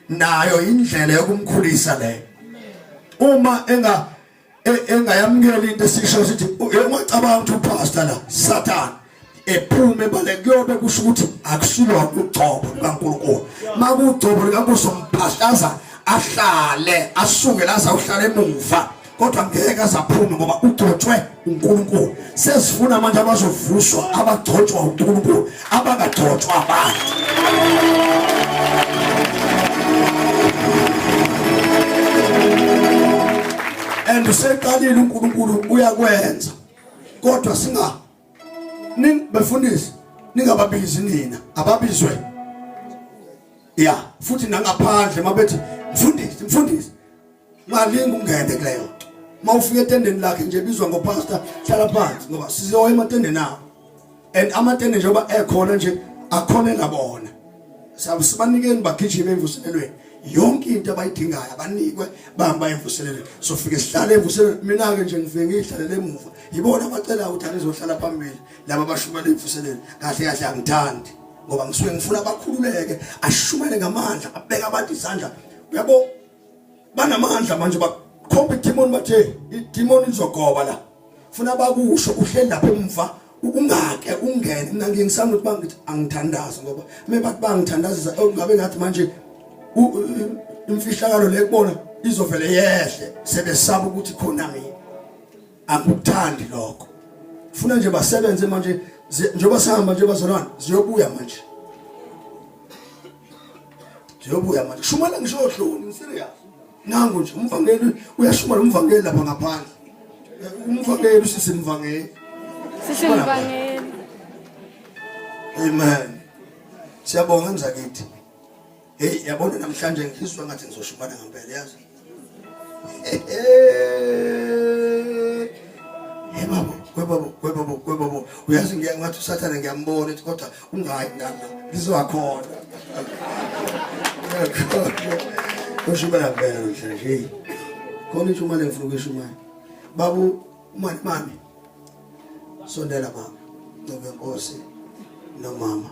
nayo indlela yokumkhulisa le uma engayamukela into esisho sithi ungacabanga ukuthi upastor la Satan ephume bale kuyobe kusho ukuthi akusilona ugcobo kaNkulunkulu makugcobo likaNkulunkulu ahlale asuke la zawuhlala emuva kodwa ngeke azaphume ngoba ugcotshwe uNkulunkulu sesifuna manje abazovuswa abagcotshwa uNkulunkulu abangagcotshwa abantu and useqalile uNkulunkulu uyakwenza kodwa befundisi ningababizi nina ababizwe futhi nangaphandle mabethi mfundisi malinga ungene kuleyo mawufika etendeni lakhe nje bizwa ngopastor hlala phansi ngoba sizoya ematendeni nawo and amatende njengoba ekhona nje akhona nabona sibanikeni bagijima emvuselelweni yonke into abayidingayo abanikwe bahamba emvuselelweni sofike sihlale emvuselelweni mina ke nje ngifike ngihlalele emuva yibona abacela ukuthi anizohlala phambili laba abashumela emvuselelweni kahle kahle angithandi ngoba ngisuke ngifuna abakhululeke ashumele ngamandla abeka abantu izandla uyabo banamandla manje bakhomba idemon bathe idemon izogoba la funa bakusho uhleli lapha emva ungake ungene mina ngisanga ukuthi bangithi angithandaza ngoba mebathi bangithandazisa ngabe ngathi manje imfihlakalo le kubona izovele yehle sebesaba ukuthi khona mina akuthandi lokho funa nje basebenze manje njengoba sihamba nje bazalwane ziyobuya manje shumala ngisho hloni serious nangu nje umvangeli uyashuma umvangeli lapha ngaphandle umvangeli usisimvangeli amen siyabonga mzakithi yabona namhlanje ngizizwa ngathi ngizoshumana ngempela yazi kwebabo uyazi ngathi uSathane ngiyambona ethi kodwa ungayi ngapha ngizowakhona ushumana ngempela nje khona ishumana ngifuna ukuyishumana babu mami sondela mama ngeNkosi nomama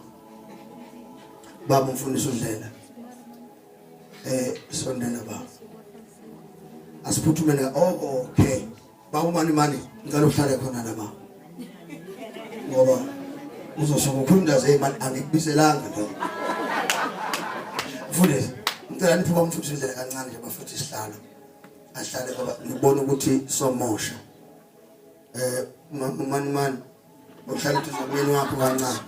baba mfundisi uDlela sondela baba asiphuthume okay baba mani ngicela uhlale khona la mama ngoba uzosuka ukhuluma zemali angikubiselanga lo mfundisi ngicela niphume umfundisi uDlela kancane nje bafuthi isihlalo ahlale baba ngibona ukuthi somosha mani uhlala uthi umyeni wakho kancane